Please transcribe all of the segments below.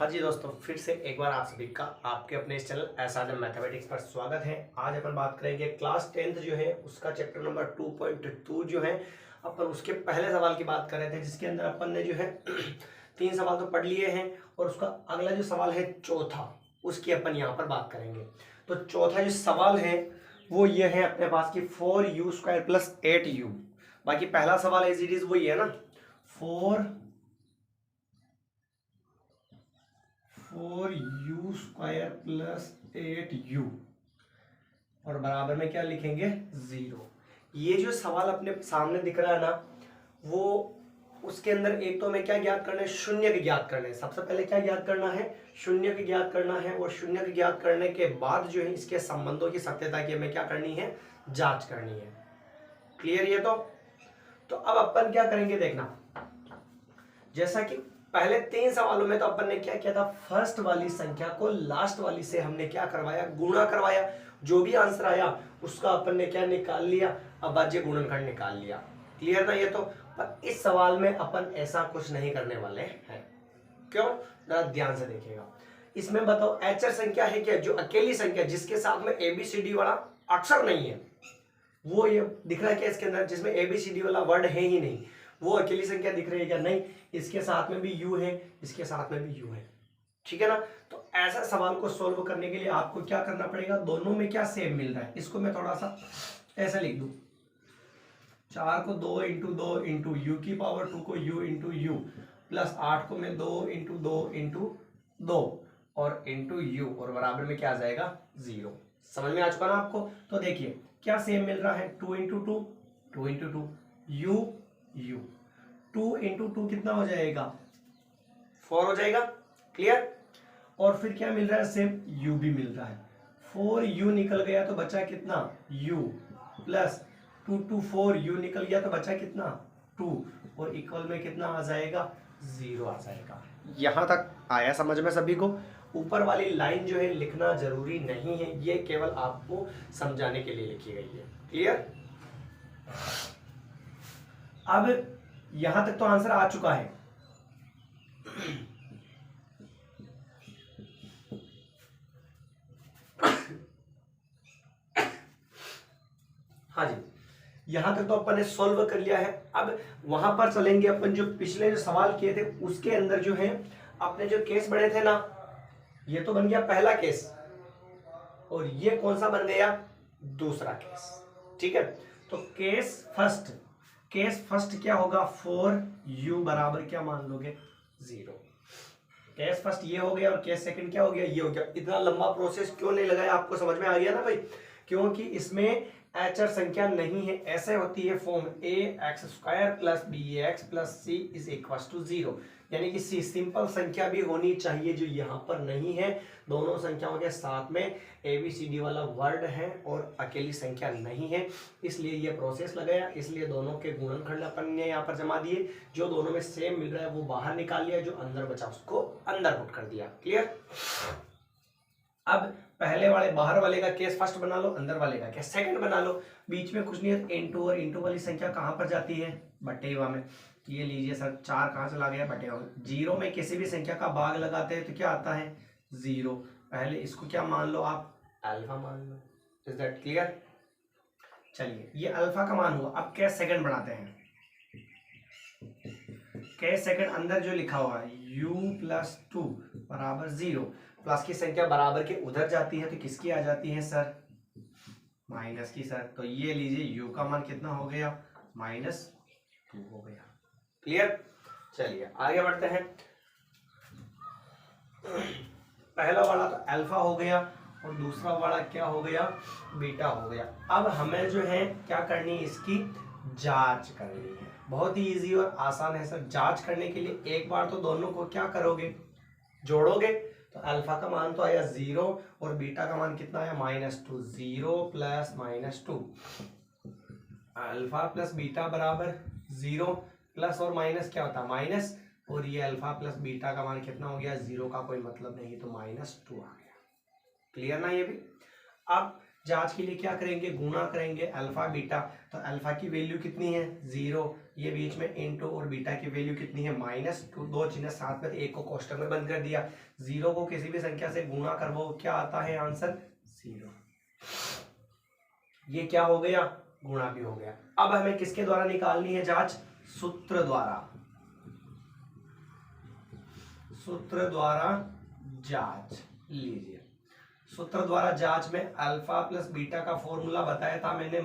हाँ जी दोस्तों, फिर से एक बार आप सभी का आपके अपने इस चैनल एसआरएम मैथमेटिक्स पर स्वागत है। आज अपन बात करेंगे क्लास 10th जो है उसका चैप्टर नंबर 2.2 जो है। अपन उसके पहले सवाल की बात कर रहे थे जिसके अंदर अपन ने जो है 3 सवाल तो पढ़ लिए हैं और उसका अगला जो सवाल है चौथा, उसकी अपन यहाँ पर बात करेंगे। तो चौथा जो सवाल है वो ये है अपने पास की 4u² प्लस 8u। बाकी पहला सवाल एज इट इज वही है ना, 4u² प्लस 8u और बराबर में क्या लिखेंगे 0। ये जो सवाल अपने सामने दिख रहा है ना, वो उसके अंदर एक तो हमें क्या ज्ञात करना है, शून्य के ज्ञात करने हैं। सबसे पहले क्या ज्ञात करना है, शून्य के ज्ञात करना है। और शून्य के ज्ञात करने के बाद जो है इसके संबंधों की सत्यता की हमें क्या करनी है, जांच करनी है। क्लियर ये तो अब अपन क्या करेंगे देखना, जैसा कि पहले 3 सवालों में तो अपन ने क्या किया था, फर्स्ट वाली संख्या को लास्ट वाली से हमने क्या करवाया, गुणा करवाया। जो भी आंसर आया उसका अपन ने क्या निकाल लिया, अभाज्य गुणनखंड निकाल लिया। क्लियर ना ये तो। पर इस सवाल में अपन ऐसा कुछ नहीं करने वाले हैं। क्यों, जरा ध्यान से देखिएगा। इसमें बताओ एचर संख्या है क्या, जो अकेली संख्या जिसके साथ में एबीसीडी वाला अक्षर नहीं है, वो ये दिख रहा है क्या इसके अंदर, जिसमें एबीसीडी वाला वर्ड है ही नहीं, वो अकेली संख्या दिख रही है क्या, नहीं। इसके साथ में भी यू है, इसके साथ में भी यू है, ठीक है ना। तो ऐसा सवाल को सोल्व करने के लिए आपको क्या करना पड़ेगा, दोनों में क्या सेम मिल रहा है। इसको मैं थोड़ा सा ऐसे लिख दूं, 4 को 2 इंटू 2 इंटू यू की पावर 2 को यू इंटू यू प्लस 8 को मैं 2 इंटू 2 इंटू 2 और इंटू यू और बराबर में क्या आ जाएगा 0। समझ में आ चुका ना आपको। तो देखिए क्या सेम मिल रहा है, 2 into 2 2 into 2 you you, 2 into 2 कितना हो जाएगा 4 हो जाएगा। क्लियर। और फिर क्या मिल रहा है, सेम u भी मिल रहा है। 4u निकल गया तो बचा कितना u प्लस 2 2 4u निकल गया तो बचा कितना 2 और इक्वल में कितना आ जाएगा 0 आ जाएगा। यहां तक आया समझ में सभी को। ऊपर वाली लाइन जो है लिखना जरूरी नहीं है, ये केवल आपको समझाने के लिए लिखी गई है। क्लियर। अब यहां तक तो आंसर आ चुका है। हाँ जी, यहां तक तो अपन ने सॉल्व कर लिया है। अब वहां पर चलेंगे अपन, जो पिछले जो सवाल किए थे उसके अंदर जो है अपने जो केस बने थे ना, ये तो बन गया पहला केस और ये कौन सा बन गया, दूसरा केस। ठीक है। तो केस फर्स्ट क्या होगा, 4u बराबर क्या मान लोगे 0। केस फर्स्ट ये हो गया और केस सेकंड क्या हो गया, ये हो गया। इतना लंबा प्रोसेस क्यों नहीं लगाया, आपको समझ में आ गया ना भाई, क्योंकि इसमें एचर संख्या नहीं है। ऐसे होती है form ax² plus bx plus c is equal to 0, यानी कि सी सिंपल संख्या भी होनी चाहिए जो यहाँ पर नहीं है। दोनों संख्याओं के साथ में एबीसीडी वाला वर्ड है और अकेली संख्या नहीं है, इसलिए ये प्रोसेस लगाया। इसलिए दोनों के गुणनखंड अपन ने यहाँ पर जमा दिए, जो दोनों में सेम मिल रहा है वो बाहर निकाल लिया, जो अंदर बचा उसको अंदर पुट कर दिया। क्लियर। अब पहले वाले बाहर वाले का केस फर्स्ट बना लो, अंदर वाले का केस सेकंड बना लो। बीच में कुछ नहीं है, इंटू और इंटू वाली संख्या कहां पर जाती है, बटेवा में। तो ये लीजिए सर, 4 कहां चला गया बटेवा में। 0 में किसी भी संख्या का भाग लगाते हैं तो क्या आता है 0। पहले इसको क्या मान लो आप, अल्फा मान लो। Is that clear. चलिए ये अल्फा का मान हुआ। अब केस सेकंड बनाते हैं। केस सेकंड अंदर जो लिखा हुआ है u प्लस 2 बराबर 0, प्लस की संख्या बराबर के उधर जाती है तो किसकी आ जाती है सर, माइनस की सर। तो ये लीजिए u का मान कितना हो गया -2 हो गया। क्लियर। चलिए आगे बढ़ते हैं। पहला वाला तो अल्फा हो गया और दूसरा वाला क्या हो गया, बीटा हो गया। अब हमें जो है क्या करनी है, इसकी जांच करनी है। बहुत ही इजी और आसान है सर। जांच करने के लिए एक बार तो दोनों को क्या करोगे, जोड़ोगे। तो अल्फा का मान तो आया 0 और बीटा का मान कितना आया -2। 0 प्लस -2, अल्फा प्लस बीटा बराबर 0, प्लस और माइनस क्या होता है माइनस, और ये अल्फा प्लस बीटा का मान कितना हो गया 0 का कोई मतलब नहीं तो -2 आ गया। क्लियर ना ये भी। अब जांच के लिए क्या करेंगे, गुणा करेंगे अल्फा बीटा। तो अल्फा की वैल्यू कितनी है 0, ये बीच में इंटू और बीटा की वैल्यू कितनी है -2, दो चिन्ह साथ में, एक को कोष्टक में बंद कर दिया। 0 को किसी भी संख्या से गुणा कर वो क्या आता है आंसर 0। ये क्या हो गया गुणा भी हो गया। अब हमें किसके द्वारा निकालनी है जांच, सूत्र द्वारा, सूत्र द्वारा जांच लीजिए। सूत्र द्वारा जांच में अल्फा प्लस बीटा का फॉर्मूला बताया था मैंने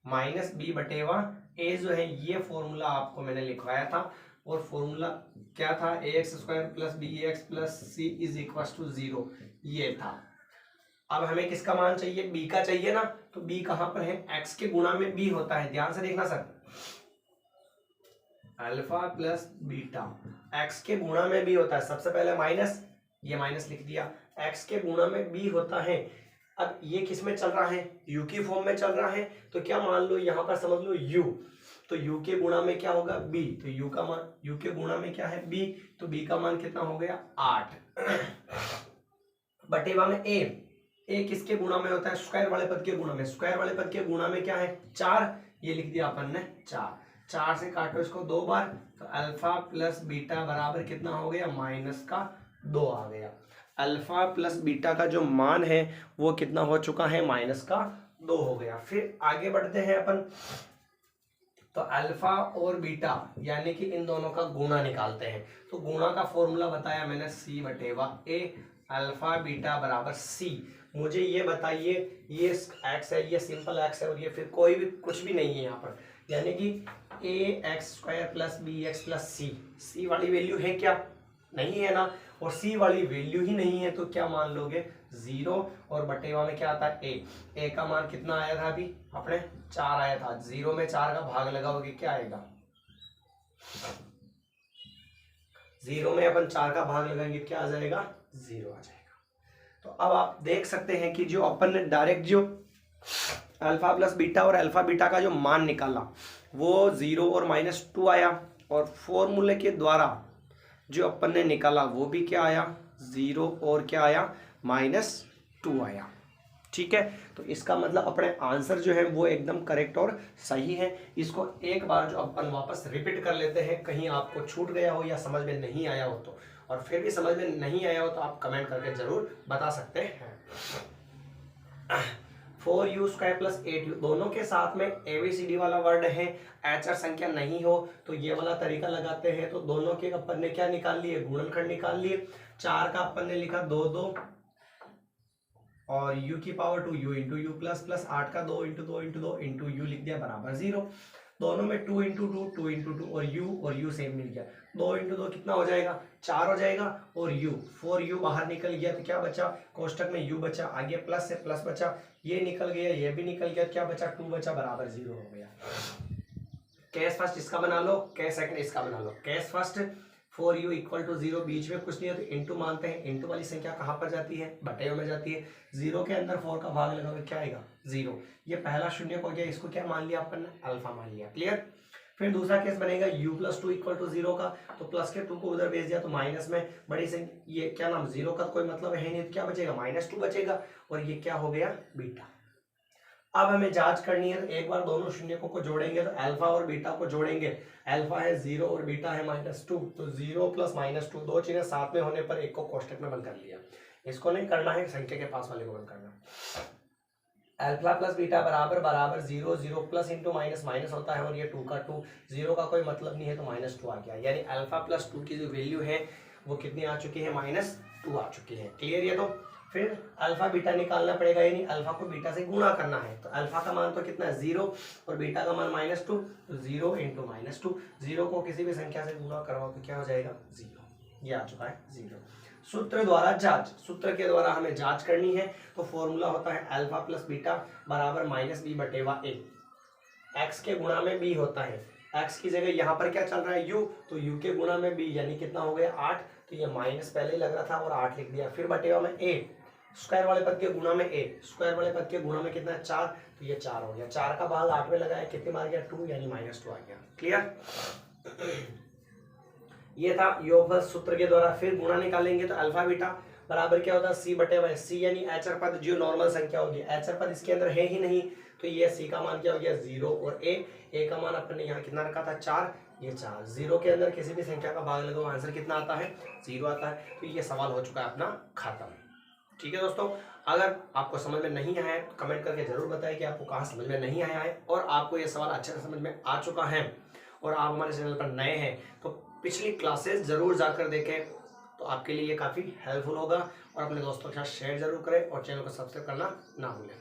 -b/a जो है ये फॉर्मूला आपको मैंने लिखवाया था। और फॉर्मूला क्या था, ax² + bx + c = 0 ये था। अब हमें किसका मान चाहिए, b का चाहिए ना, तो b कहां पर है, x के गुणा में b होता है, ध्यान से देखना sir, alpha plus beta x के गुणा में b होता है। सबसे पहले माइनस, ये माइनस लिख दिया, x के गुणा में b होता है। अब ये किस में चल रहा है, u की फॉर्म में चल रहा है, तो क्या मान लो यहाँ पर समझ लो u, तो u के गुणा में क्या होगा b, तो u का मान, u के गुणा में क्या है b, तो b का मान कितना हो गया 8 बटेवा में a किसके गुणा में होता है, स्क्वायर वाले पद के गुणा में, स्क्वायर वाले पद के गुणा में क्या है 4, ये लिख दिया अपन ने 4 से काटो इसको 2 बार, तो अल्फा प्लस बीटा बराबर कितना हो गया -2 आ गया। अल्फा प्लस बीटा का जो मान है वो कितना हो चुका है -2 हो गया। फिर आगे बढ़ते हैं अपन, तो अल्फा और बीटा यानी कि इन दोनों का गुणा निकालते हैं। तो गुणा का फॉर्मूला बताया मैंने c/a, अल्फा बीटा बराबर c। मुझे ये बताइए, ये x है, ये सिंपल x है और ये फिर कोई भी कुछ भी नहीं है यहाँ पर, यानी कि ax² + bx + c वाली वैल्यू है क्या, नहीं है ना, और c वाली वैल्यू ही नहीं है, तो क्या मान लोगे 0, और बटेवा में क्या आता है a का मान कितना आया था अभी अपने 4 आया था, 0 में 4 का भाग लगाओगे क्या आएगा, 0 में अपन 4 का भाग लगाएंगे क्या आ जाएगा 0 आ जाएगा। तो अब आप देख सकते हैं कि जो अपन ने डायरेक्ट जो अल्फा प्लस बीटा और अल्फा बीटा का जो मान निकाला वो 0 और -2 आया, और फॉर्मूले के द्वारा जो अपन ने निकाला वो भी क्या आया 0 और क्या आया -2 आया। ठीक है, तो इसका मतलब अपने आंसर जो है वो एकदम करेक्ट और सही है। इसको एक बार जो अपन वापस रिपीट कर लेते हैं, कहीं आपको छूट गया हो या समझ में नहीं आया हो तो, और फिर भी समझ में नहीं आया हो तो आप कमेंट करके जरूर बता सकते हैं। 4u² + 8u दोनों के साथ में ABCD वाला वर्ड है, अचर संख्या नहीं हो तो ये वाला तरीका लगाते हैं। तो दोनों के अपन ने क्या निकाल लिए, गुणनखंड निकाल लिए। 4 का अपन ने लिखा 2 2 और u की पावर 2 u × u प्लस 8 का 2 × 2 × 2 × u लिख दिया बराबर 0। दोनों में 2 × 2 2 × 2 और u सेम मिल गया, 2 × 2 कितना हो जाएगा 4 हो जाएगा, और u 4u बाहर निकल गया तो क्या बचा, कोष्टक में u बचा, आगे प्लस से प्लस बचा, ये निकल गया, ये भी निकल गया, क्या बचा 2 बचा बराबर 0 हो गया। केस फर्स्ट इसका बना लो, केस सेकंड इसका बना लो। केस फर्स्ट 4u = 0, बीच में कुछ नहीं है तो इंटू मानते हैं, इंटू वाली संख्या कहाँ पर जाती है बटे में जाती है, 0 के अंदर 4 का भाग लगाओगे क्या आएगा 0। ये पहला शून्य हो गया, इसको क्या मान लिया अपन ने अल्फा मान लिया, क्लियर। फिर दूसरा केस बनेगा u + 2 = 0 का, तो प्लस के 2 को उधर भेज दिया तो माइनस में बड़ी से ये क्या नाम 0 का कोई मतलब है नहीं, तो क्या बचेगा -2 बचेगा, और ये क्या हो गया बीटा। अब हमें जांच करनी है, तो एक बार दोनों शून्यकों को जोड़ेंगे, तो अल्फा और बीटा को जोड़ेंगे, अल्फा है 0 और बीटा है -2, तो 0 + -2 दो चीजें साथ में होने पर एक को कोष्टक में बंद कर लिया। इसको नहीं करना है, संख्या के पास वाले को बंद करना। अल्फा प्लस बीटा बराबर 0 0 प्लस इंटू माइनस माइनस होता है, और ये 2 का 2, 0 का कोई मतलब नहीं है तो -2 आ गया, यानी अल्फा + 2 की जो वैल्यू है वो कितनी आ चुकी है -2 आ चुकी है, क्लियर। ये तो फिर अल्फा बीटा निकालना पड़ेगा, यानी अल्फा को बीटा से गुणा करना है, तो अल्फा का मान तो कितना है 0 और बीटा का मान -2, तो 0 × -2, 0 को किसी भी संख्या से गुणा करवाओ तो क्या हो जाएगा 0, ये आ चुका है 0। सूत्र द्वारा जांच, सूत्र के द्वारा हमें जांच करनी है, तो फॉर्मूला होता है अल्फा प्लस बीटा बराबर -b/a, x के गुणा में b होता है, x की जगह यहाँ पर क्या चल रहा है u, तो u के गुणा में b यानी कितना हो गया 8, तो ये माइनस पहले ही लग रहा था और 8 लिख दिया। फिर बटेवा में a, स्क्वायर वाले पद के गुणा में a, स्क्वायर वाले पद के गुणा में कितना है 4, तो ये 4 हो गया, 4 का भाग 8 में लगाया, कितने मार गया 2, यानी -2 आ गया, क्लियर। ये था योगफल सूत्र के द्वारा। फिर गुणा निकालेंगे तो अल्फा बीटा बराबर क्या होता है c/c, यानी अचर पद जो नॉर्मल संख्या होगी, अचर पद इसके अंदर है ही नहीं, तो ये c का मान क्या हो गया 0 और a ए का मान अपन ने यहाँ कितना रखा था 4, ये 4। 0 के अंदर किसी भी संख्या का भाग लगाओ, आंसर कितना आता है 0 आता है। तो ये सवाल हो चुका है अपना खत्म। ठीक है दोस्तों, अगर आपको समझ में नहीं आया है तो कमेंट करके जरूर बताएं कि आपको कहाँ समझ में नहीं आया है और आपको ये सवाल अच्छे से समझ में आ चुका है और आप हमारे चैनल पर नए हैं तो पिछली क्लासेस जरूर जाकर देखें, तो आपके लिए ये काफ़ी हेल्पफुल होगा। और अपने दोस्तों के साथ शेयर जरूर करें और चैनल को सब्सक्राइब करना ना भूलें।